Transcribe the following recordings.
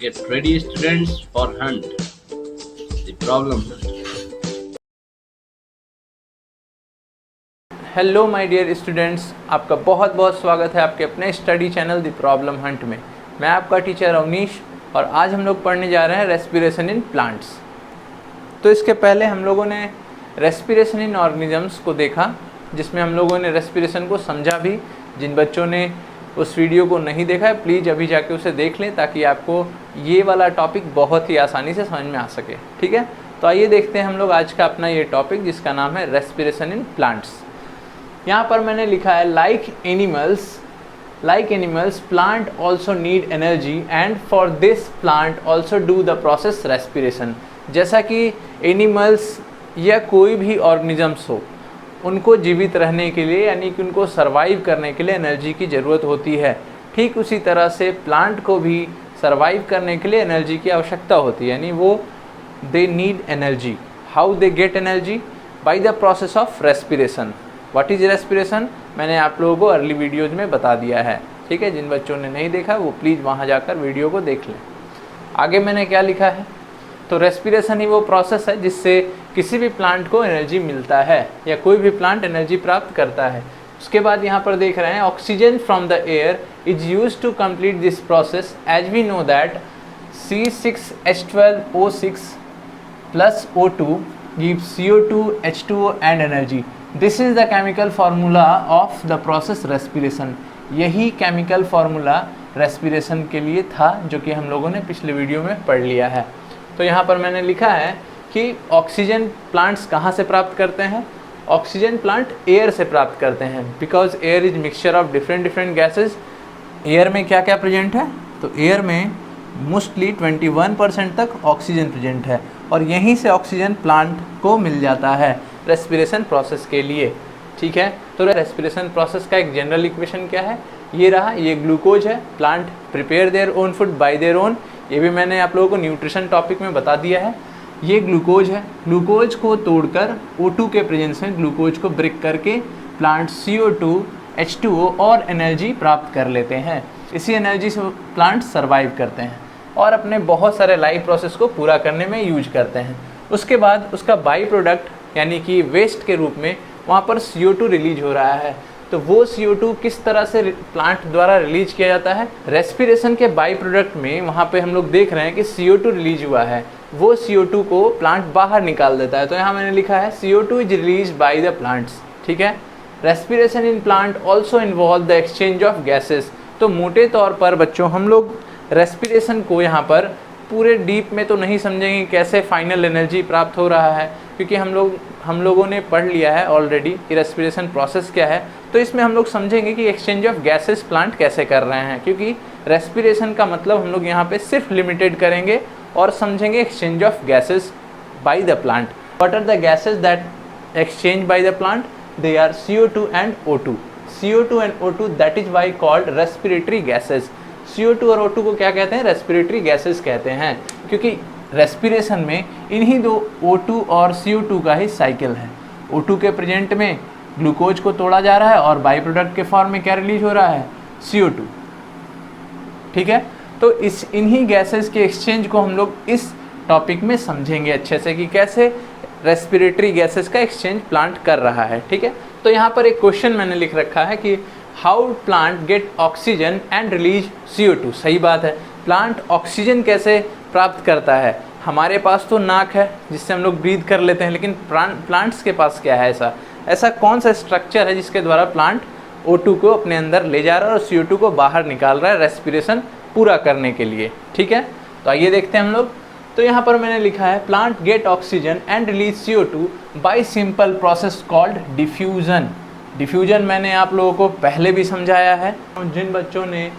Get ready, students, for Hunt, the problem hunt. Hello my dear students, आपका बहुत बहुत स्वागत है आपके अपने study channel the problem hunt में। मैं आपका टीचर अवनीश और आज हम लोग पढ़ने जा रहे हैं रेस्पिरेशन इन प्लांट्स। तो इसके पहले हम लोगों ने रेस्पिरेशन इन ऑर्गेनिजम्स को देखा, जिसमें हम लोगों ने रेस्पिरेशन को समझा भी। जिन बच्चों ने उस वीडियो को नहीं देखा है प्लीज़ अभी जाके उसे देख लें, ताकि आपको ये वाला टॉपिक बहुत ही आसानी से समझ में आ सके। ठीक है, तो आइए देखते हैं हम लोग आज का अपना ये टॉपिक, जिसका नाम है रेस्पिरेशन इन प्लांट्स। यहाँ पर मैंने लिखा है like animals plant also need energy and for this plant also do the process respiration. जैसा कि एनिमल्स या कोई भी ऑर्गेनिजम्स हो, उनको जीवित रहने के लिए यानी कि उनको सर्वाइव करने के लिए एनर्जी की ज़रूरत होती है, ठीक उसी तरह से प्लांट को भी सर्वाइव करने के लिए एनर्जी की आवश्यकता होती है, यानी वो they need energy. How they get energy? By the process of respiration. What is respiration? मैंने आप लोगों को अर्ली वीडियोज में बता दिया है। ठीक है, जिन बच्चों ने नहीं देखा वो प्लीज़ वहाँ जाकर वीडियो को देख लें। आगे मैंने क्या लिखा है, तो रेस्पिरेशन ही वो प्रोसेस है जिससे किसी भी प्लांट को एनर्जी मिलता है या कोई भी प्लांट एनर्जी प्राप्त करता है। उसके बाद यहाँ पर देख रहे हैं oxygen from the air is used to complete this process. As we know that C6H12O6 plus O2 gives CO2, H2O and energy. This is the chemical formula of the process respiration. यही chemical formula respiration के लिए था, जो कि हम लोगों ने पिछले वीडियो में पढ़ लिया है। तो यहाँ पर मैंने लिखा है कि ऑक्सीजन प्लांट्स कहाँ से प्राप्त करते हैं? ऑक्सीजन प्लांट एयर से प्राप्त करते हैं, because air is mixture of different gases. Air में क्या क्या प्रेजेंट है? तो एयर में मोस्टली 21% तक ऑक्सीजन प्रेजेंट है, और यहीं से ऑक्सीजन प्लांट को मिल जाता है रेस्पिरेशन प्रोसेस के लिए। ठीक है, तो रेस्पिरेशन प्रोसेस का एक जनरल इक्वेशन क्या है? ये रहा, ये ग्लूकोज है। Plant prepare their own food by their own, ये भी मैंने आप लोगों को न्यूट्रिशन टॉपिक में बता दिया है। ये ग्लूकोज है, ग्लूकोज को तोड़कर O2 के प्रेजेंस में ग्लूकोज को ब्रेक करके प्लांट CO2, H2O और एनर्जी प्राप्त कर लेते हैं। इसी एनर्जी से प्लांट सर्वाइव करते हैं और अपने बहुत सारे लाइफ प्रोसेस को पूरा करने में यूज करते हैं। उसके बाद उसका बाई प्रोडक्ट यानी कि वेस्ट के रूप में वहाँ पर CO2 रिलीज हो रहा है। तो वो CO2 किस तरह से प्लांट द्वारा रिलीज किया जाता है? रेस्पिरेशन के बाई प्रोडक्ट में वहाँ पे हम लोग देख रहे हैं कि CO2 रिलीज हुआ है, वो CO2 को प्लांट बाहर निकाल देता है। तो यहाँ मैंने लिखा है CO2 is release by the plants. ठीक है, respiration in plant also involve the exchange of gases. तो मोटे तौर पर बच्चों हम लोग रेस्पिरेशन को यहाँ पर पूरे डीप में तो नहीं समझेंगे कैसे फाइनल एनर्जी प्राप्त हो रहा है, क्योंकि हम लोगों ने पढ़ लिया है ऑलरेडी कि रेस्पिरेशन प्रोसेस क्या है। तो इसमें हम लोग समझेंगे कि एक्सचेंज ऑफ गैसेस प्लांट कैसे कर रहे हैं, क्योंकि रेस्पिरेशन का मतलब हम लोग यहाँ पे सिर्फ लिमिटेड करेंगे और समझेंगे exchange of gases by the plant. What are the gases that exchange by the plant? They are CO2 and O2। CO2 and O2 that is why called respiratory gases. CO2 और O2 को क्या कहते हैं? Respiratory gases कहते हैं, क्योंकि respiration में इन्हीं दो O2 और CO2 का ही साइकिल है। O2 के प्रेजेंट में ग्लूकोज को तोड़ा जा रहा है और बाई प्रोडक्ट के फॉर्म में क्या रिलीज हो रहा है? CO2। ठीक है, तो इन्हीं गैसेस के एक्सचेंज को हम लोग इस टॉपिक में समझेंगे अच्छे से कि कैसे रेस्पिरेटरी गैसेस का एक्सचेंज प्लांट कर रहा है। ठीक है, तो यहाँ पर एक क्वेश्चन मैंने लिख रखा है कि how plant gate oxygen and release CO2। सही बात है, प्लांट ऑक्सीजन कैसे प्राप्त करता है? हमारे पास तो नाक है जिससे हम लोग ब्रीथ कर लेते हैं, लेकिन प्लांट्स के पास क्या है? ऐसा कौन सा स्ट्रक्चर है जिसके द्वारा प्लांट O2 को अपने अंदर ले जा रहा है और CO2 को बाहर निकाल रहा है रेस्पिरेशन पूरा करने के लिए? ठीक है, तो आइए देखते हैं हम लोग। तो यहाँ पर मैंने लिखा है plant gate oxygen and release CO2 bye simple process called diffusion. Diffusion मैंने आप लोगों को पहले भी समझाया है। जिन बच्चों ने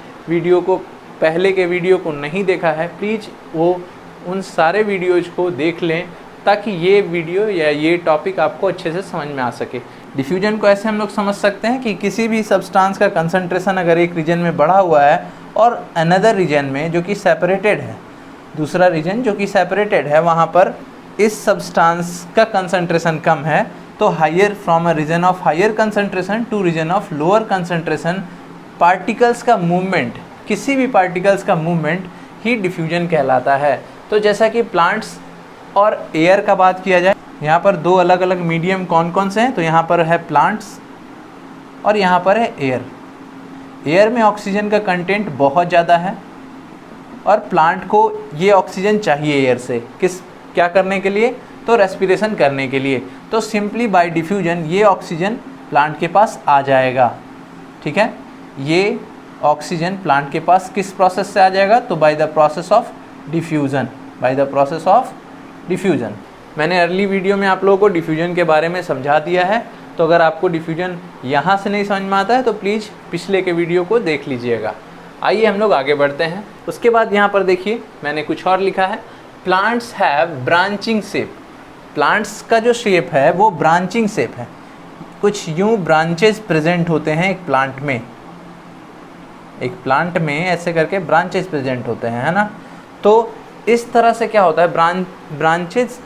पहले के वीडियो को नहीं देखा है प्लीज़ वो उन सारे वीडियोज़ को देख लें, ताकि ये वीडियो या ये टॉपिक आपको अच्छे से समझ में आ सके। डिफ्यूजन को ऐसे हम लोग समझ सकते हैं कि किसी भी सब्सटेंस का कंसंट्रेशन अगर एक रीजन में बढ़ा हुआ है और अनदर रीजन में जो कि सेपरेटेड है, दूसरा रीजन जो कि सेपरेटेड है, वहाँ पर इस सब्सटेंस का कंसंट्रेशन कम है, तो higher from a region of higher concentration to region of lower concentration particles का मूवमेंट, किसी भी पार्टिकल्स का मूवमेंट ही डिफ्यूजन कहलाता है। तो जैसा कि प्लांट्स और एयर का बात किया जाए, यहाँ पर दो अलग अलग मीडियम कौन कौन से हैं, तो यहाँ पर है प्लांट्स और यहाँ पर है एयर। एयर में ऑक्सीजन का कंटेंट बहुत ज़्यादा है और प्लांट को ये ऑक्सीजन चाहिए एयर से, क्या करने के लिए, तो रेस्पिरेशन करने के लिए। तो सिंपली बाय डिफ्यूजन ये ऑक्सीजन प्लांट के पास आ जाएगा। ठीक है, ये ऑक्सीजन प्लांट के पास किस प्रोसेस से आ जाएगा, तो by the process of diffusion, by the process of diffusion. मैंने अर्ली वीडियो में आप लोगों को डिफ्यूजन के बारे में समझा दिया है, तो अगर आपको डिफ्यूजन यहाँ से नहीं समझ में आता है तो प्लीज़ पिछले के वीडियो को देख लीजिएगा। आइए हम लोग आगे बढ़ते हैं। उसके बाद यहाँ पर देखिए मैंने कुछ और लिखा है, plants have branching shape. Plants का जो शेप है वो ब्रांचिंग शेप है, कुछ यूँ ब्रांचेस प्रेजेंट होते हैं एक प्लांट में, एक प्लांट में ऐसे करके ब्रांचेस प्रेजेंट होते हैं, है ना। तो इस तरह से क्या होता है, ब्रांचेस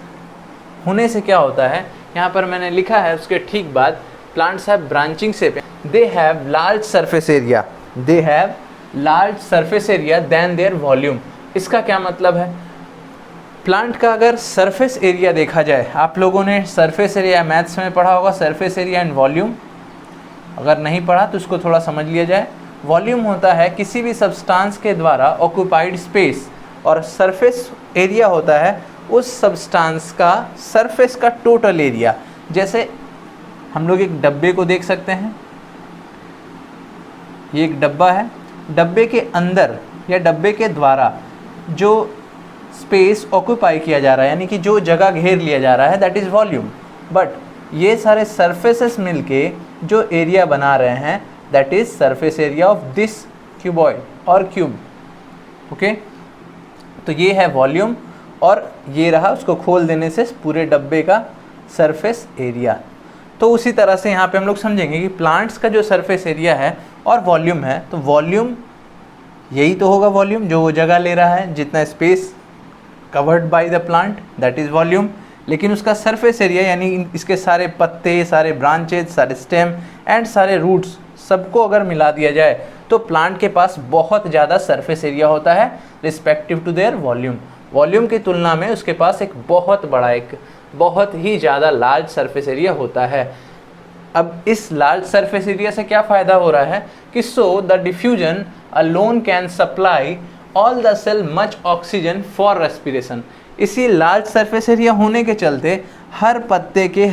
होने से क्या होता है, यहाँ पर मैंने लिखा है उसके ठीक बाद, plants have branching shape, they have large surface area, they have large surface area than their volume. इसका क्या मतलब है, प्लांट का अगर सरफेस एरिया देखा जाए, आप लोगों ने सरफेस एरिया मैथ्स में पढ़ा होगा, सरफेस एरिया एंड वॉल्यूम। अगर नहीं पढ़ा तो उसको थोड़ा समझ लिया जाए। वॉल्यूम होता है किसी भी सब्सटेंस के द्वारा ऑक्यूपाइड स्पेस, और सरफेस एरिया होता है उस सब्सटेंस का सरफेस का टोटल एरिया। जैसे हम लोग एक डब्बे को देख सकते हैं, ये एक डब्बा है, डब्बे के अंदर या डब्बे के द्वारा जो स्पेस ऑक्यूपाई किया जा रहा है, यानी कि जो जगह घेर लिया जा रहा है, दैट इज़ वॉल्यूम। बट ये सारे सरफेसेस मिलके जो एरिया बना रहे हैं, that is surface area of this cuboid और क्यूब। ओके, तो ये है वॉल्यूम, और ये रहा उसको खोल देने से पूरे डब्बे का सरफेस एरिया। तो उसी तरह से यहाँ पे हम लोग समझेंगे कि प्लांट्स का जो सरफेस एरिया है और वॉल्यूम है, तो वॉल्यूम यही तो होगा, वॉल्यूम जो वो जगह ले रहा है, जितना space covered by the plant, that is volume. लेकिन उसका सरफेस एरिया यानी इसके सारे पत्ते, सारे ब्रांचेज, सारे स्टेम एंड सारे रूट्स, सबको अगर मिला दिया जाए तो प्लांट के पास बहुत ज़्यादा सरफेस एरिया होता है respective to their volume. Volume की तुलना में उसके पास एक बहुत बड़ा, एक बहुत ही ज़्यादा लार्ज सरफेस एरिया होता है। अब इस लार्ज सरफेस एरिया से क्या फ़ायदा हो रहा है कि so the diffusion alone can supply all the cell much oxygen for respiration. इसी लार्ज सरफेस एरिया होने के चलते हर पत्ते के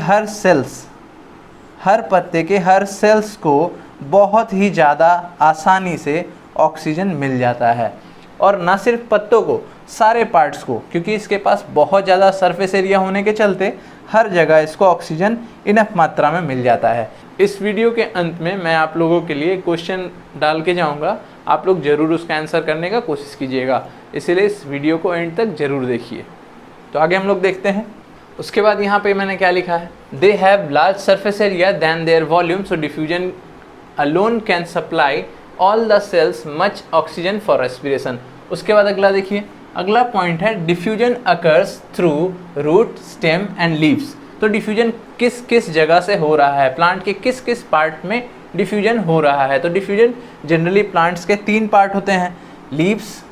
हर सेल्स को बहुत ही ज़्यादा आसानी से ऑक्सीजन मिल जाता है, और ना सिर्फ पत्तों को, सारे पार्ट्स को, क्योंकि इसके पास बहुत ज़्यादा सरफेस एरिया होने के चलते हर जगह इसको ऑक्सीजन इनफ मात्रा में मिल जाता है। इस वीडियो के अंत में मैं आप लोगों के लिए क्वेश्चन डाल के जाऊंगा, आप लोग ज़रूर उसका आंसर करने का कोशिश कीजिएगा, इसलिए इस वीडियो को एंड तक ज़रूर देखिए। तो आगे हम लोग देखते हैं। उसके बाद यहाँ पे मैंने क्या लिखा है, they have large surface area than their volume, so diffusion alone can supply all the cells much oxygen for respiration. उसके बाद अगला देखिए, अगला पॉइंट है diffusion occurs through root, stem and leaves. तो डिफ्यूजन किस किस जगह से हो रहा है, प्लांट के किस किस पार्ट में डिफ्यूजन हो रहा है। तो डिफ्यूजन जनरली प्लांट्स के 3 पार्ट होते हैं, लीव्स,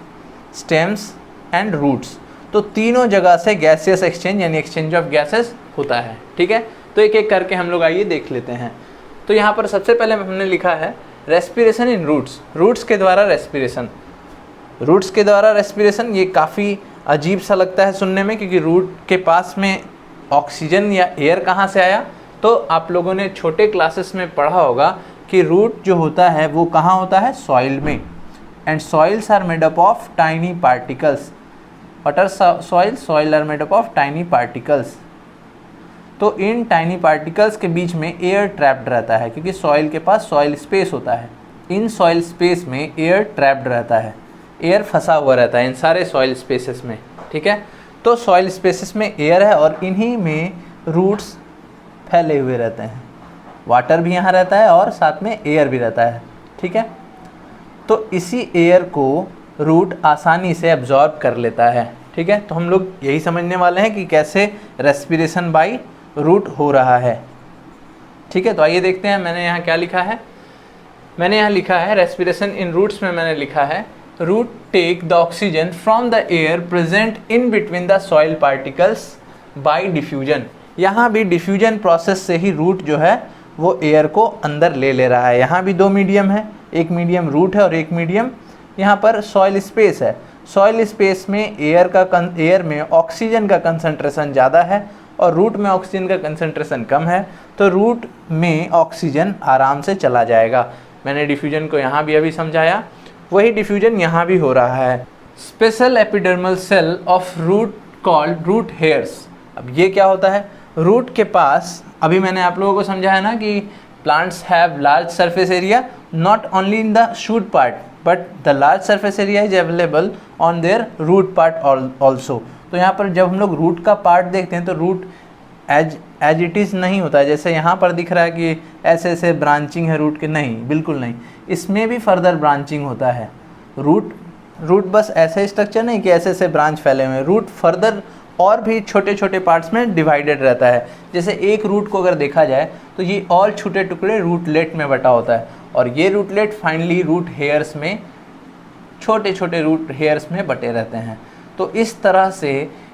स्टेम्स एंड रूट्स। तो तीनों जगह से गैसियस एक्सचेंज यानी एक्सचेंज ऑफ गैसेस होता है। ठीक है, तो एक एक करके हम लोग आइए देख लेते हैं। तो यहाँ पर सबसे पहले हमने लिखा है रेस्पिरेशन इन रूट्स, रूट्स के द्वारा रेस्पिरेशन। रूट्स के द्वारा रेस्पिरेशन ये काफ़ी अजीब सा लगता है सुनने में, क्योंकि रूट के पास में ऑक्सीजन या एयर कहाँ से आया। तो आप लोगों ने छोटे क्लासेस में पढ़ा होगा कि रूट जो होता है वो कहाँ होता है, सॉइल में, and soils are made up of tiny particles. What are soil are made up of tiny particles. तो इन टाइनी पार्टिकल्स के बीच में एयर ट्रैप्ड रहता है, क्योंकि सॉइल के पास सॉइल स्पेस होता है। इन सॉइल स्पेस में एयर ट्रैप्ड रहता है, एयर फंसा हुआ रहता है इन सारे सॉइल स्पेसेस में। ठीक है, तो सॉइल स्पेसेस में एयर है और इन्हीं में रूट्स फैले हुए रहते हैं। वाटर भी यहाँ रहता है और साथ में एयर भी रहता है। ठीक है, तो इसी एयर को रूट आसानी से एब्जॉर्ब कर लेता है। ठीक है, तो हम लोग यही समझने वाले हैं कि कैसे रेस्पिरेशन बाय रूट हो रहा है। ठीक है, तो आइए देखते हैं मैंने यहाँ क्या लिखा है। मैंने यहाँ लिखा है रेस्पिरेशन इन रूट्स में मैंने लिखा है root take the oxygen from the air present in between the soil particles by diffusion। यहाँ भी डिफ्यूजन प्रोसेस से ही रूट जो है वो एयर को अंदर ले रहा है। यहाँ भी दो मीडियम है, एक मीडियम रूट है और एक मीडियम यहाँ पर सॉइल स्पेस है। सॉइल स्पेस में एयर में ऑक्सीजन का कंसंट्रेशन ज़्यादा है और रूट में ऑक्सीजन का कंसंट्रेशन कम है, तो रूट में ऑक्सीजन आराम से चला जाएगा। मैंने डिफ्यूजन को यहाँ भी अभी समझाया, वही डिफ्यूजन यहाँ भी हो रहा है। Special epidermal cell of root called root hairs. अब ये क्या होता है, रूट के पास अभी मैंने आप लोगों को समझाया ना कि plants have large surface area not only in the shoot part but the large surface area is available on their root part also. तो यहाँ पर जब हम लोग रूट का पार्ट देखते हैं तो रूट एज इट इज़ नहीं होता है, जैसे यहाँ पर दिख रहा है कि ऐसे ऐसे ब्रांचिंग है रूट के, नहीं, बिल्कुल नहीं। इसमें भी फर्दर ब्रांचिंग होता है। रूट बस ऐसे स्ट्रक्चर नहीं कि ऐसे ऐसे ब्रांच फैले हुए हैं, रूट फर्दर और भी छोटे छोटे पार्ट्स में डिवाइडेड रहता है। जैसे एक रूट को अगर देखा जाए तो ये और छोटे टुकड़े रूटलेट में बटा होता है और ये रूटलेट फाइनली रूट हेयर्स में, छोटे छोटे रूट हेयर्स में बटे रहते हैं। तो इस तरह से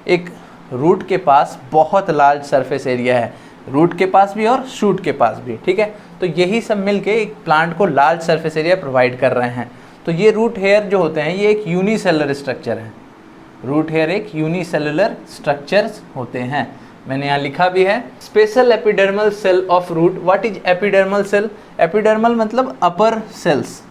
एक रूट के पास बहुत लार्ज सरफेस एरिया है, रूट के पास भी और शूट के पास भी, ठीक है। तो यही सब मिलके एक प्लांट को लार्ज सरफेस एरिया प्रोवाइड कर रहे हैं। तो ये रूट हेयर जो होते हैं ये एक यूनिसेलुलर स्ट्रक्चर है। रूट हेयर एक यूनिसेलुलर स्ट्रक्चर्स होते हैं। मैंने यहाँ लिखा भी है, special epidermal cell of root. What is epidermal cell? Epidermal मतलब अपर सेल्स।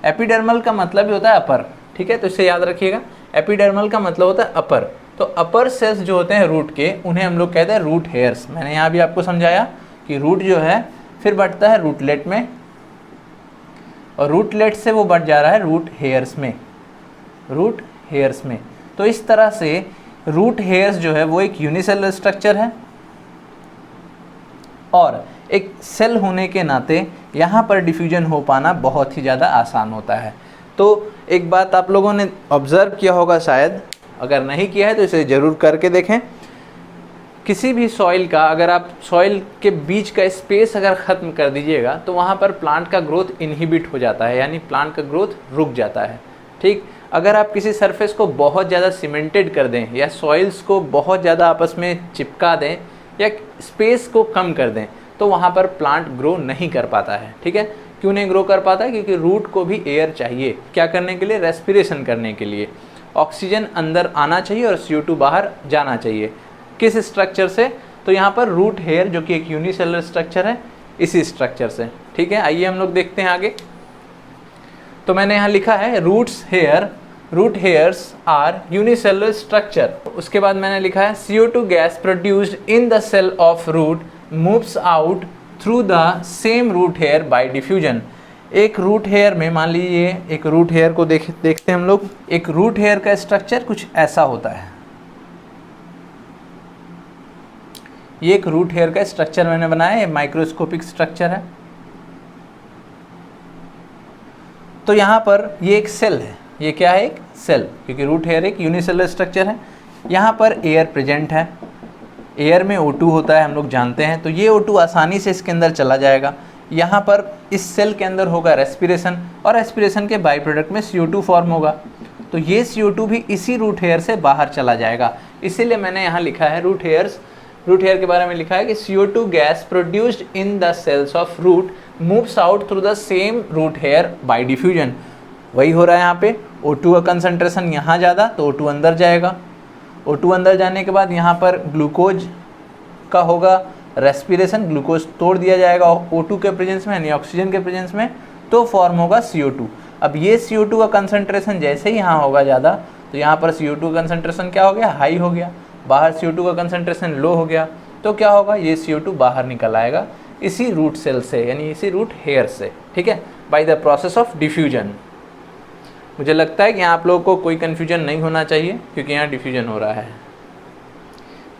एपिडर्मल का मतलब ही होता है अपर, ठीक है, तो इसे याद रखिएगा। एपिडर्मल का मतलब होता है अपर। तो अपर सेल्स जो होते हैं रूट के, उन्हें हम लोग कहते हैं रूट हेयर्स। मैंने यहाँ भी आपको समझाया कि रूट जो है फिर बढ़ता है रूटलेट में और रूटलेट से वो बढ़ जा रहा है रूट हेयर्स में, रूट हेयर्स में। तो इस तरह से रूट हेयर्स जो है वो एक यूनिसेलुलर स्ट्रक्चर है और एक सेल होने के नाते यहाँ पर डिफ्यूजन हो पाना बहुत ही ज़्यादा आसान होता है। तो एक बात आप लोगों ने ऑब्ज़र्व किया होगा शायद, अगर नहीं किया है तो इसे ज़रूर करके देखें। किसी भी सॉइल का, अगर आप सॉइल के बीच का स्पेस अगर ख़त्म कर दीजिएगा तो वहाँ पर प्लांट का ग्रोथ इनहिबिट हो जाता है, यानी प्लांट का ग्रोथ रुक जाता है, ठीक। अगर आप किसी सरफेस को बहुत ज़्यादा सीमेंटेड कर दें या सॉइल्स को बहुत ज़्यादा आपस में चिपका दें या स्पेस को कम कर दें तो वहाँ पर प्लांट ग्रो नहीं कर पाता है, ठीक है। क्यों नहीं ग्रो कर पाता है? क्योंकि रूट को भी एयर चाहिए, क्या करने के लिए? रेस्पिरेशन करने के लिए। ऑक्सीजन अंदर आना चाहिए और CO2 बाहर जाना चाहिए। किस स्ट्रक्चर से? तो यहाँ पर रूट हेयर जो कि एक यूनिसेलुलर स्ट्रक्चर है, इसी स्ट्रक्चर से, ठीक है। आइए हम लोग देखते हैं आगे। तो मैंने यहाँ लिखा है root hairs are unicellular structure. उसके बाद मैंने लिखा है CO2 gas produced in the cell of root moves out through the same root hair by diffusion. एक रूट हेयर में, मान लीजिए एक रूट हेयर को देखते हैं हम लोग। एक रूट हेयर का स्ट्रक्चर कुछ ऐसा होता है। ये एक रूट हेयर का स्ट्रक्चर मैंने बनाया है, माइक्रोस्कोपिक स्ट्रक्चर है। तो यहाँ पर ये एक सेल है, ये क्या है? एक सेल, क्योंकि रूट हेयर एक यूनिसेलुलर स्ट्रक्चर है। यहाँ पर एयर प्रेजेंट है, एयर में O2 होता है, हम लोग जानते हैं। तो ये O2 आसानी से इसके अंदर चला जाएगा। यहाँ पर इस सेल के अंदर होगा रेस्पिरेशन और रेस्पिरेशन के बाई प्रोडक्ट में CO2 फॉर्म होगा। तो ये CO2 भी इसी रूट हेयर से बाहर चला जाएगा। इसीलिए मैंने यहाँ लिखा है रूट हेयर के बारे में लिखा है कि CO2 gas produced in the cells of root moves out through the same root hair by diffusion. वही हो रहा है यहाँ पे। O2 का कंसंट्रेशन यहाँ ज़्यादा, तो O2 अंदर जाएगा। O2 अंदर जाने के बाद यहाँ पर ग्लूकोज का होगा रेस्पिरेशन, ग्लूकोज तोड़ दिया जाएगा O2 के प्रेजेंस में, यानी ऑक्सीजन के प्रेजेंस में, तो फॉर्म होगा CO2। अब ये CO2 का कंसंट्रेशन जैसे ही यहाँ होगा ज़्यादा, तो यहाँ पर CO2 का कंसंट्रेशन क्या हो गया? हाई हो गया। बाहर CO2 का कंसंट्रेशन लो हो गया, तो क्या होगा? ये CO2 बाहर निकल आएगा इसी रूट सेल से, यानी इसी रूट हेयर से, ठीक है, by the process of diffusion. मुझे लगता है कि यहाँ आप लोगों को कोई कन्फ्यूजन नहीं होना चाहिए, क्योंकि यहाँ डिफ्यूजन हो रहा है।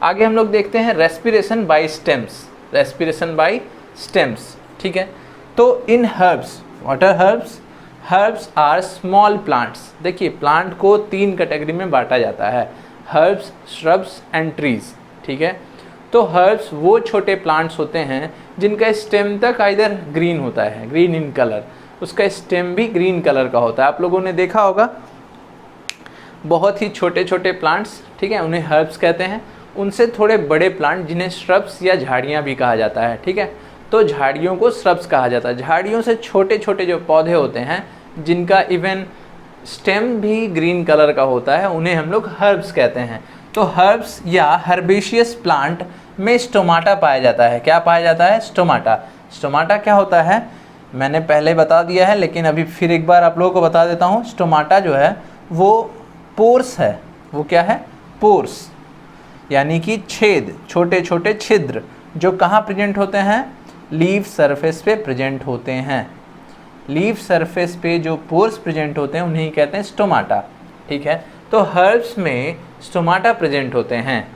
आगे हम लोग देखते हैं respiration by stems. Respiration by stems, ठीक है। तो in herbs, what are herbs? Herbs are small plants. देखिए, प्लांट को 3 कैटेगरी में बांटा जाता है, हर्ब्स, श्रब्स एंड ट्रीज, ठीक है। तो हर्ब्स वो छोटे प्लांट्स होते हैं जिनका स्टेम तक आइदर ग्रीन होता है, ग्रीन इन कलर, उसका स्टेम भी ग्रीन कलर का होता है। आप लोगों ने देखा होगा बहुत ही छोटे छोटे प्लांट्स, ठीक है, उन्हें हर्ब्स कहते हैं, उनसे थोड़े बड़े प्लांट जिन्हें श्रब्स या झाड़ियाँ भी कहा जाता है, ठीक है, तो झाड़ियों को श्रब्स कहा जाता है। झाड़ियों से छोटे छोटे जो पौधे होते हैं जिनका इवन स्टेम भी ग्रीन कलर का होता है, उन्हें हम लोग हर्ब्स कहते हैं। तो हर्ब्स या हर्बेशियस प्लांट में स्टोमाटा पाया जाता है। क्या पाया जाता है? स्टोमाटा। स्टोमाटा क्या होता है मैंने पहले बता दिया है, लेकिन अभी फिर एक बार आप लोगों को बता देता हूँ। स्टोमाटा जो है वो पोर्स है। वो क्या है? पोर्स, यानी कि छेद, छोटे छोटे छिद्र जो कहाँ प्रेजेंट होते हैं? लीफ सरफेस पे प्रेजेंट होते हैं। लीफ सरफेस पे जो पोर्स प्रेजेंट होते हैं उन्हें कहते हैं स्टोमाटा, ठीक है। तो हर्ब्स में स्टोमाटा प्रेजेंट होते हैं।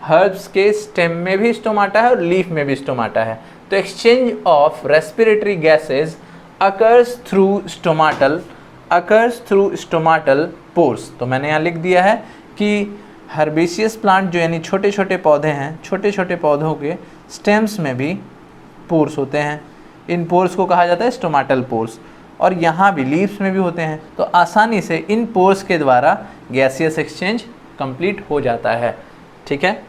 हर्ब्स के स्टेम में भी स्टोमाटा है और लीफ में भी स्टोमाटा है। तो exchange of respiratory gases occurs through stomatal pores. तो मैंने यहाँ लिख दिया है कि हर्बेशियस प्लांट जो यानी छोटे छोटे पौधे हैं, छोटे छोटे पौधों के स्टेम्स में भी पोर्स होते हैं। इन पोर्स को कहा जाता है स्टोमाटल पोर्स, और यहाँ भी लीव्स में भी होते हैं। तो आसानी से इन पोर्स के द्वारा गैसियस एक्सचेंज कंप्लीट हो जाता है, ठीक है।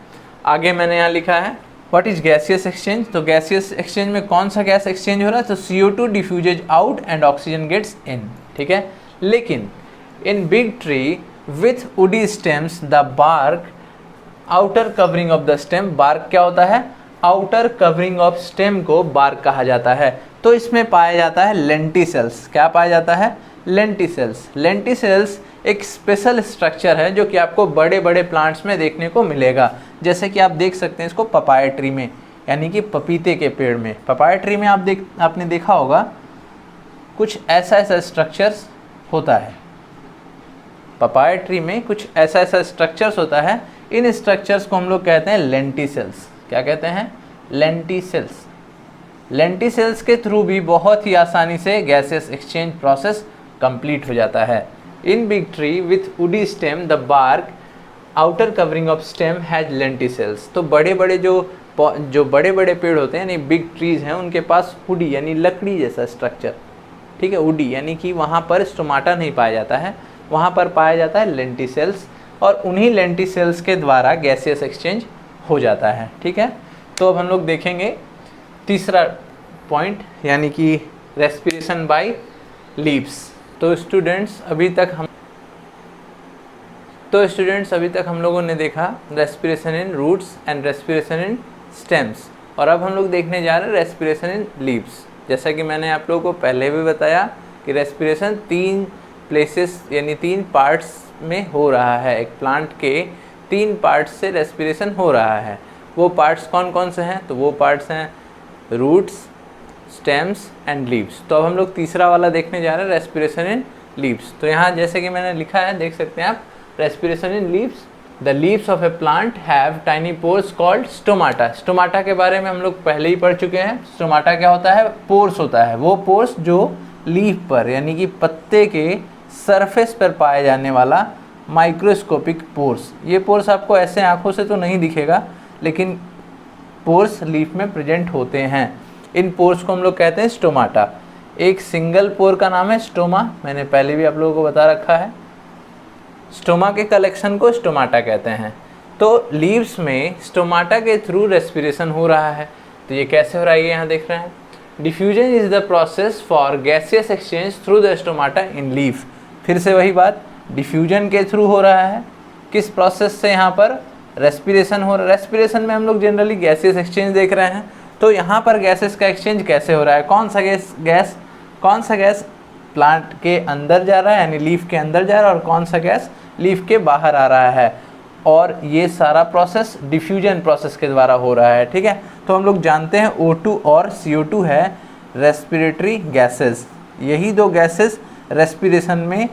आगे मैंने यहाँ लिखा है व्हाट इज गैसियस एक्सचेंज। तो गैसियस एक्सचेंज में कौन सा गैस एक्सचेंज हो रहा है? तो CO2 diffuses out and oxygen gets in, ठीक है। लेकिन in big tree with woody stems the bark outer covering of the stem, bark क्या होता है? आउटर कवरिंग ऑफ स्टेम को बार्क कहा जाता है। तो इसमें पाया जाता है लेंटिसेल्स। क्या पाया जाता है? लेंटिसेल्स। लेंटिसेल्स एक स्पेशल स्ट्रक्चर है जो कि आपको बड़े बड़े प्लांट्स में देखने को मिलेगा। जैसे कि आप देख सकते हैं इसको पपाया ट्री में, यानी कि पपीते के पेड़ में। पपाया ट्री में आपने देखा होगा कुछ ऐसा स्ट्रक्चर्स होता है। पपाया ट्री में कुछ ऐसा स्ट्रक्चर्स होता है। इन स्ट्रक्चर्स को हम लोग कहते हैं लेंटिसेल्स। क्या कहते हैं? लेंटिसेल्स। लेंटिसेल्स के थ्रू भी बहुत ही आसानी से गैसेस एक्सचेंज प्रोसेस कंप्लीट हो जाता है। In big tree with woody stem the bark outer covering of stem has lenticels. तो बड़े बड़े जो बड़े बड़े पेड़ होते हैं यानी बिग ट्रीज हैं, उनके पास वुडी यानी लकड़ी जैसा स्ट्रक्चर, ठीक है। वुडी यानी कि वहाँ पर स्टोमाटा नहीं पाया जाता है, वहाँ पर पाया जाता है लेंटिसेल्स, और उन्हीं लेंटिसेल्स के द्वारा गैसियस एक्सचेंज हो जाता है, ठीक है। तो अब हम लोग देखेंगे तीसरा पॉइंट, यानी कि रेस्पिरेशन बाय लीव्स। तो स्टूडेंट्स अभी तक हम लोगों ने देखा respiration in roots and respiration in stems, और अब हम लोग देखने जा रहे हैं रेस्पिरेशन इन लीव्स। जैसा कि मैंने आप लोगों को पहले भी बताया कि रेस्पिरेशन 3 प्लेसेस यानी 3 पार्ट्स में हो रहा है। एक प्लांट के 3 पार्ट्स से रेस्पिरेशन हो रहा है। वो पार्ट्स कौन कौन से हैं? तो वो पार्ट्स हैं रूट्स, स्टेम्स एंड लीव्स। तो अब हम लोग तीसरा वाला देखने जा रहे हैं रेस्पिरेशन इन लीव्स। तो यहाँ जैसे कि मैंने लिखा है, देख सकते हैं आप, respiration in leaves. The leaves of A plant have tiny pores called stomata. Stomata के बारे में हम लोग पहले ही पढ़ चुके हैं। स्टोमाटा क्या होता है? पोर्स होता है। वो पोर्स जो लीफ पर यानी कि पत्ते के सरफेस पर पाया जाने वाला माइक्रोस्कोपिक पोर्स। ये पोर्स आपको ऐसे आंखों से तो नहीं दिखेगा, लेकिन पोर्स लीफ में प्रेजेंट होते हैं। इन पोर्स को हम लोग कहते हैं स्टोमाटा। एक सिंगल पोर का नाम है स्टोमा, मैंने पहले भी आप लोगों को बता रखा है। स्टोमा के कलेक्शन को स्टोमाटा कहते हैं। तो लीव्स में स्टोमाटा के थ्रू रेस्पिरेशन हो रहा है। तो ये कैसे हो रहा है, ये यहाँ देख रहे हैं। Diffusion is the process for gaseous exchange through the stomata in leaf. फिर से वही बात, डिफ्यूजन के थ्रू हो रहा है। किस प्रोसेस से? यहाँ पर रेस्पिरेशन हो रहा है। रेस्पिरेशन में हम लोग जनरली गैसियस एक्सचेंज देख रहे हैं। तो यहाँ पर गैसेस का एक्सचेंज कैसे हो रहा है? कौन सा गैस प्लांट के अंदर जा रहा है यानी लीफ के अंदर जा रहा है, और कौन सा गैस लीफ के बाहर आ रहा है। और ये सारा प्रोसेस डिफ्यूजन प्रोसेस के द्वारा हो रहा है, ठीक है। तो हम लोग जानते हैं O2 और CO2 है रेस्पिरेटरी गैसेस। यही 2 गैसेस रेस्पिरेशन में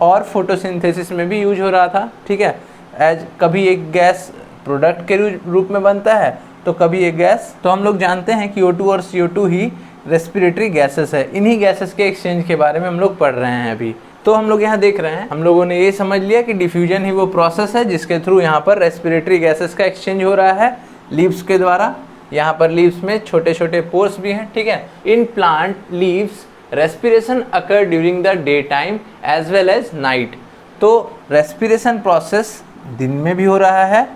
और फोटोसिंथेसिस में भी यूज हो रहा था, ठीक है। एज कभी एक गैस प्रोडक्ट के रूप में बनता है, तो कभी एक गैस। तो हम लोग जानते हैं कि O2 और CO2 ही रेस्पिरेटरी गैसेस है। इन्हीं गैसेस के एक्सचेंज के बारे में हम लोग पढ़ रहे हैं अभी। तो हम लोग यहाँ देख रहे हैं, हम लोगों ने ये समझ लिया कि डिफ्यूजन ही वो प्रोसेस है जिसके थ्रू यहाँ पर रेस्पिरेटरी गैसेस का एक्सचेंज हो रहा है लीव्स के द्वारा। यहाँ पर लीव्स में छोटे छोटे पोर्स भी हैं, ठीक है। In plant leaves respiration occur during the day time as well as night. तो रेस्पिरेशन प्रोसेस दिन में भी हो रहा है,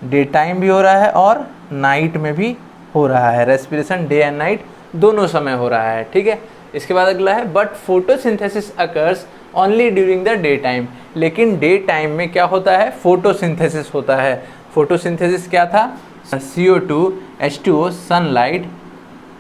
डे टाइम भी हो रहा है और नाइट में भी हो रहा है। रेस्पिरेशन डे एंड नाइट दोनों समय हो रहा है, ठीक है। इसके बाद अगला है but photosynthesis occurs only during the day time. लेकिन डे टाइम में क्या होता है, फोटोसिंथेसिस होता है। फोटोसिंथेसिस क्या था, CO2, H2O, सनलाइट,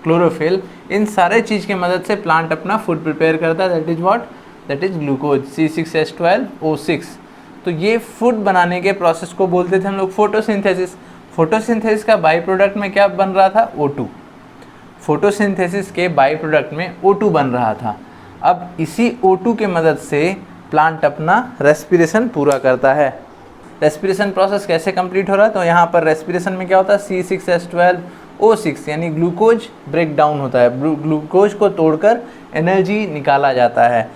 क्लोरोफिल, इन सारे चीज़ की मदद से प्लांट अपना फूड प्रिपेयर करता है। That is what, that is glucose, C6H12O6। तो ये फूड बनाने के प्रोसेस को बोलते थे हम लोग फोटोसिंथेसिस। फोटोसिंथेसिस का बाई प्रोडक्ट में क्या बन रहा था, O2। फोटोसिंथेसिस के बाई प्रोडक्ट में O2 बन रहा था। अब इसी O2 के मदद से प्लांट अपना रेस्पिरेशन पूरा करता है। रेस्पिरेशन प्रोसेस कैसे कंप्लीट हो रहा है, तो यहाँ पर रेस्पिरेशन में क्या होता है, C6H12O6 यानी ग्लूकोज ब्रेक डाउन होता है, ग्लूकोज को तोड़कर एनर्जी निकाला जाता है।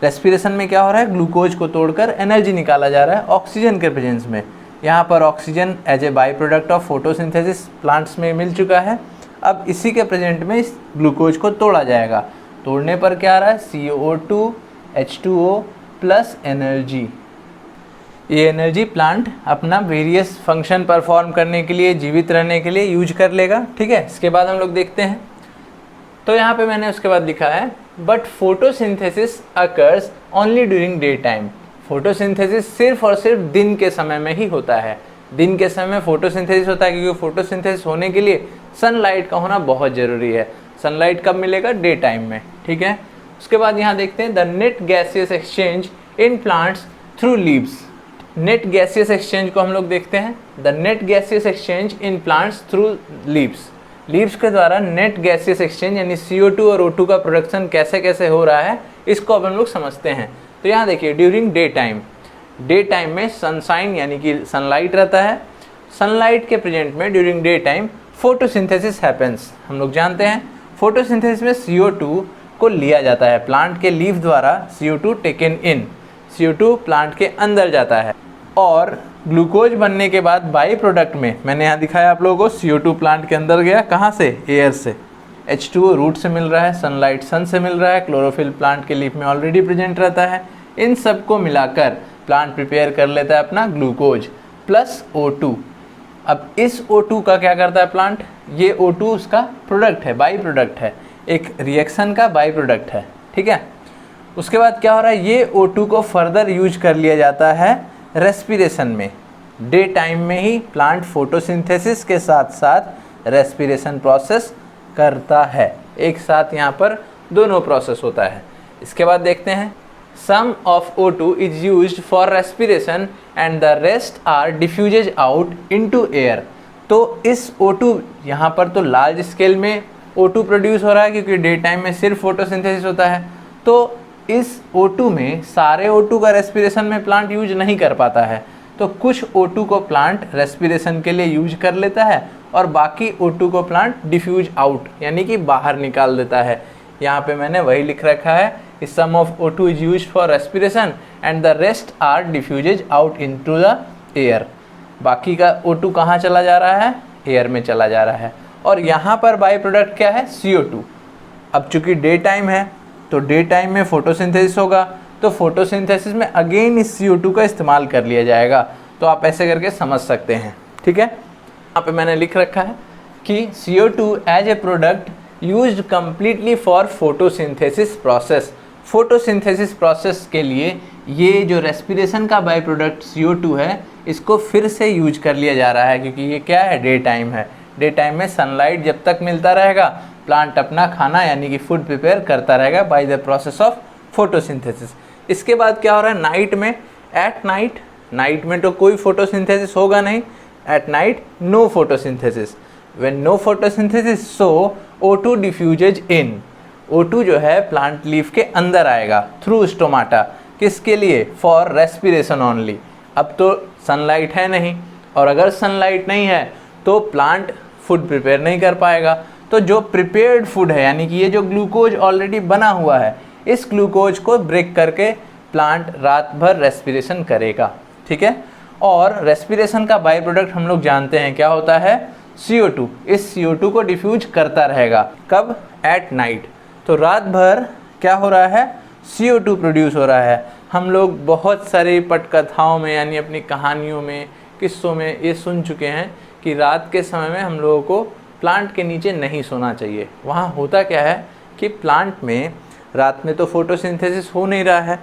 रेस्पिरेशन में क्या हो रहा है, ग्लूकोज को तोड़कर एनर्जी निकाला जा रहा है ऑक्सीजन के प्रेजेंस में। यहाँ पर oxygen as a by product of photosynthesis plants में मिल चुका है। अब इसी के प्रेजेंट में इस ग्लूकोज को तोड़ा जाएगा। तोड़ने पर क्या आ रहा है, CO2, H2O प्लस एनर्जी। ये एनर्जी प्लांट अपना वेरियस फंक्शन परफॉर्म करने के लिए, जीवित रहने के लिए यूज कर लेगा, ठीक है। इसके बाद हम लोग देखते हैं, तो यहाँ पे मैंने उसके बाद लिखा है but photosynthesis occurs only during day time. Photosynthesis सिर्फ और सिर्फ दिन के समय में ही होता है। दिन के समय फोटोसिंथेसिस होता है क्योंकि फोटोसिंथेसिस होने के लिए सनलाइट का होना बहुत ज़रूरी है। सनलाइट कब मिलेगा, डे टाइम में, ठीक है। उसके बाद यहाँ देखते हैं the net gaseous exchange in plants through leaves. Net gaseous exchange को हम लोग देखते हैं, the net gaseous exchange in plants through leaves. Leaves के द्वारा नेट गैसियस एक्सचेंज यानी CO2 और O2 का प्रोडक्शन कैसे कैसे हो रहा है, इसको अब हम लोग समझते हैं। तो यहाँ देखिए during day time, day time में सनशाइन यानी कि सनलाइट रहता है। सनलाइट के प्रेजेंट में during day time photosynthesis happens. हम लोग जानते हैं फोटोसिंथेसिस में CO2 को लिया जाता है, प्लांट के लीफ द्वारा CO2 taken in, CO2 plant के अंदर जाता है और ग्लूकोज बनने के बाद बाई प्रोडक्ट में मैंने यहाँ दिखाया आप लोगों को, CO2 प्लांट के अंदर गया, कहाँ से, एयर से। H2O रूट से मिल रहा है, सनलाइट सन से मिल रहा है, क्लोरोफिल प्लांट के लीफ में ऑलरेडी प्रेजेंट रहता है। इन सब को मिलाकर प्लांट प्रिपेयर कर लेता है अपना ग्लूकोज प्लस O2। अब इस O2 का क्या करता है प्लांट, ये O2 उसका प्रोडक्ट है, बाई प्रोडक्ट है, एक रिएक्शन का बाई प्रोडक्ट है, ठीक है। उसके बाद क्या हो रहा है, ये O2 को फर्दर यूज कर लिया जाता है रेस्पिरेशन में। डे टाइम में ही प्लांट फोटोसिंथेसिस के साथ साथ रेस्पिरेशन प्रोसेस करता है, एक साथ यहाँ पर दोनों प्रोसेस होता है। इसके बाद देखते हैं some of O2 is used for respiration and the rest are diffuses out into air. तो इस O2 यहाँ पर तो लार्ज स्केल में O2 प्रोड्यूस हो रहा है क्योंकि डे टाइम में सिर्फ फोटोसिंथेसिस होता है। तो इस O2 में सारे O2 का रेस्पिरेशन में प्लांट यूज नहीं कर पाता है, तो कुछ O2 को प्लांट रेस्पिरेशन के लिए यूज कर लेता है और बाकी O2 को प्लांट डिफ्यूज आउट यानी कि बाहर निकाल देता है। यहाँ पे मैंने वही लिख रखा है कि some of O2 is used for respiration and the rest are diffuses out into the air. बाकी का O2 कहाँ चला जा रहा है, एयर में चला जा रहा है। और यहाँ पर बाई प्रोडक्ट क्या है, CO2। अब चूंकि डे टाइम है तो डे टाइम में फोटोसिंथेसिस होगा, तो फोटोसिंथेसिस में अगेन इस CO2 का इस्तेमाल कर लिया जाएगा। तो आप ऐसे करके समझ सकते हैं, ठीक है। यहाँ पे मैंने लिख रखा है कि CO2 as a product used completely for photosynthesis process. Photosynthesis process के लिए ये जो रेस्पिरेशन का बाई प्रोडक्ट CO2 है, इसको फिर से यूज कर लिया जा रहा है क्योंकि ये क्या है, डे टाइम है। डे टाइम में सनलाइट जब तक मिलता रहेगा प्लांट अपना खाना यानी कि फूड प्रिपेयर करता रहेगा by the process of photosynthesis. इसके बाद क्या हो रहा है, नाइट में, एट नाइट, नाइट में तो कोई फोटोसिंथेसिस होगा नहीं, at night no photosynthesis. When no photosynthesis so O2 diffuses in. O2 जो है प्लांट लीफ के अंदर आएगा थ्रू स्टोमाटा, किसके लिए, फॉर रेस्पिरेशन ओनली। अब तो सनलाइट है नहीं, और अगर सनलाइट नहीं है तो प्लांट फूड प्रिपेयर नहीं कर पाएगा। तो जो प्रिपेयर्ड फूड है यानी कि ये जो ग्लूकोज ऑलरेडी बना हुआ है, इस ग्लूकोज को ब्रेक करके प्लांट रात भर रेस्पिरेशन करेगा, ठीक है। और रेस्पिरेशन का बाई प्रोडक्ट हम लोग जानते हैं क्या होता है, CO2। इस CO2 को डिफ्यूज करता रहेगा, कब, एट नाइट। तो रात भर क्या हो रहा है, CO2 प्रोड्यूस हो रहा है। हम लोग बहुत सारी पटकथाओं में यानी अपनी कहानियों में, किस्सों में ये सुन चुके हैं कि रात के समय में हम लोगों को प्लांट के नीचे नहीं सोना चाहिए। वहाँ होता क्या है कि प्लांट में रात में तो फोटोसिंथेसिस हो नहीं रहा है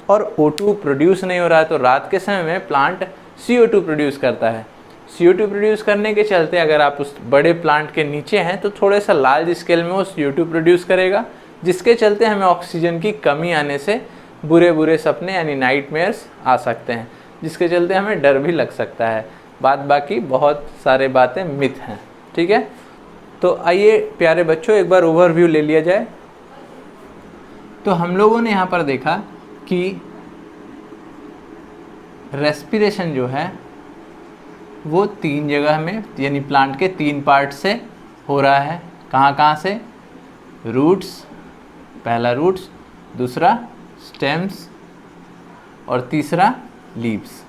और O2 प्रोड्यूस नहीं हो रहा है, तो रात के समय में प्लांट CO2 प्रोड्यूस करता है। CO2 प्रोड्यूस करने के चलते अगर आप उस बड़े प्लांट के नीचे हैं तो थोड़े सा लार्ज स्केल में वो CO2 प्रोड्यूस करेगा, जिसके चलते हमें ऑक्सीजन की कमी आने से बुरे बुरे सपने यानी नाइटमेयर्स आ सकते हैं, जिसके चलते हमें डर भी लग सकता है। बाकी बहुत सारे बातें मिथ हैं। ठीक है, तो आइए प्यारे बच्चों एक बार ओवरव्यू ले लिया जाए। तो हम लोगों ने यहाँ पर देखा कि रेस्पिरेशन जो है वो 3 जगह में यानी प्लांट के 3 पार्ट से हो रहा है। कहाँ से? रूट्स, पहला रूट्स, दूसरा स्टेम्स और तीसरा लीव्स।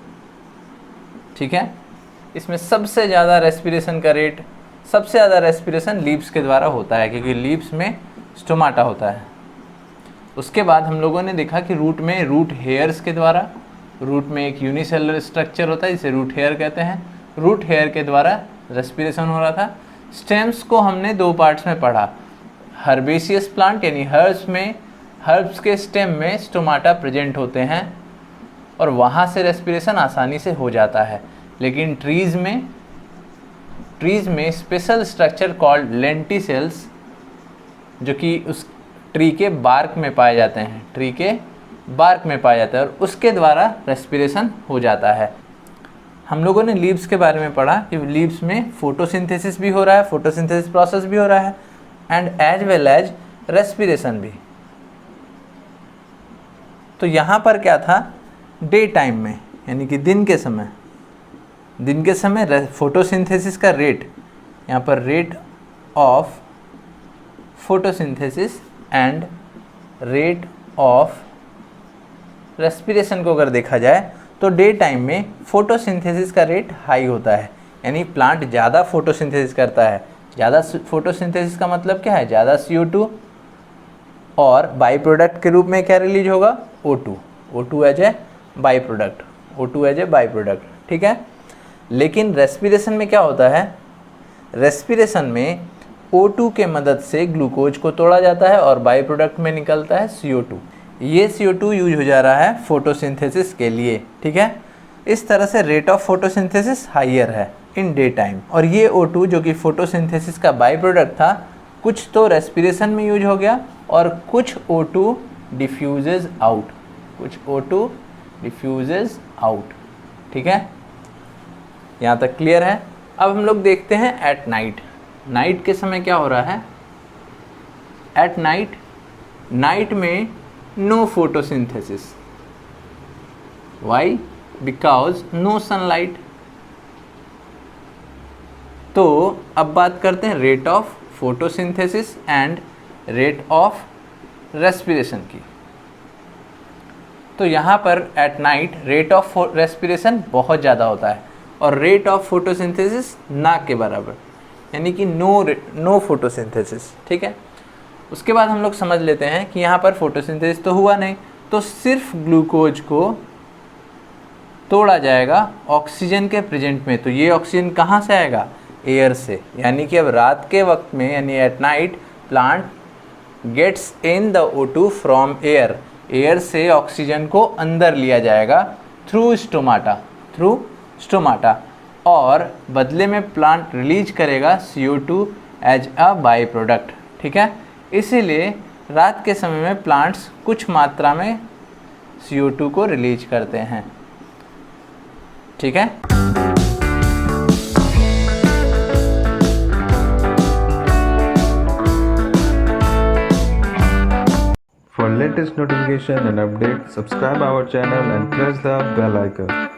ठीक है, इसमें सबसे ज़्यादा रेस्पिरेशन का रेट, सबसे ज़्यादा रेस्पिरेशन लीव्स के द्वारा होता है क्योंकि लीव्स में स्टोमाटा होता है। उसके बाद हम लोगों ने देखा कि रूट में रूट हेयर्स के द्वारा, रूट में एक यूनिसेलुलर स्ट्रक्चर होता है जिसे रूट हेयर कहते हैं, रूट हेयर के द्वारा रेस्पिरेशन हो रहा था। स्टेम्स को हमने 2 पार्ट्स में पढ़ा। हर्बेशियस प्लांट यानी हर्ब्स में, हर्ब्स के स्टेम में स्टोमाटा प्रेजेंट होते हैं और वहाँ से रेस्पिरेशन आसानी से हो जाता है। लेकिन ट्रीज़ में स्पेशल स्ट्रक्चर कॉल्ड लेंटिसेल्स जो कि उस ट्री के बार्क में पाए जाते हैं, ट्री के बार्क में पाया जाता है और उसके द्वारा रेस्पिरेशन हो जाता है। हम लोगों ने लीव्स के बारे में पढ़ा कि लीव्स में फोटोसिंथेसिस भी हो रहा है, फोटोसिंथेसिस प्रोसेस भी हो रहा है and as well as respiration भी। तो यहाँ पर क्या था, डे टाइम में यानी कि दिन के समय फोटोसिंथेसिस का रेट, यहाँ पर rate of photosynthesis and rate of respiration को अगर देखा जाए तो डे टाइम में फोटोसिंथेसिस का रेट हाई होता है, यानी प्लांट ज़्यादा फोटोसिंथेसिस करता है। ज़्यादा फोटोसिंथेसिस का मतलब क्या है, ज़्यादा CO2 और बाई प्रोडक्ट के रूप में क्या रिलीज होगा, O2 as a by product. ठीक है, लेकिन रेस्पिरेशन में क्या होता है, रेस्पिरेशन में O2 के मदद से ग्लूकोज को तोड़ा जाता है और बाई प्रोडक्ट में निकलता है CO2। ये CO2 यूज हो जा रहा है फोटोसिंथेसिस के लिए। ठीक है, इस तरह से रेट ऑफ फोटोसिंथेसिस हाइयर है इन डे टाइम। और ये O2 जो कि फोटोसिंथेसिस का बाई प्रोडक्ट था, कुछ तो रेस्पिरेशन में यूज हो गया और कुछ O2 डिफ्यूजेज आउट। ठीक है, यहाँ तक क्लियर है। अब हम लोग देखते हैं एट नाइट। नाइट के समय क्या हो रहा है, एट नाइट में no photosynthesis. Why? Because no sunlight. तो अब बात करते हैं rate of photosynthesis and rate of respiration की। तो यहाँ पर at night rate of respiration बहुत ज़्यादा होता है और रेट ऑफ फोटोसिंथेसिस ना के बराबर, यानी कि नो फोटोसिंथेसिस। ठीक है, उसके बाद हम लोग समझ लेते हैं कि यहाँ पर फोटोसिंथेसिस तो हुआ नहीं, तो सिर्फ ग्लूकोज को तोड़ा जाएगा ऑक्सीजन के प्रेजेंट में। तो ये ऑक्सीजन कहाँ से आएगा, एयर से। यानी कि अब रात के वक्त में यानी at night plant gets in the O2 from air. Air से ऑक्सीजन को अंदर लिया जाएगा थ्रू स्टोमाटा और बदले में प्लांट रिलीज करेगा CO2 as a by product. ठीक है, इसीलिए रात के समय में प्लांट्स कुछ मात्रा में CO2 को रिलीज करते हैं। ठीक है, For latest notification and update, subscribe our channel and press the bell icon.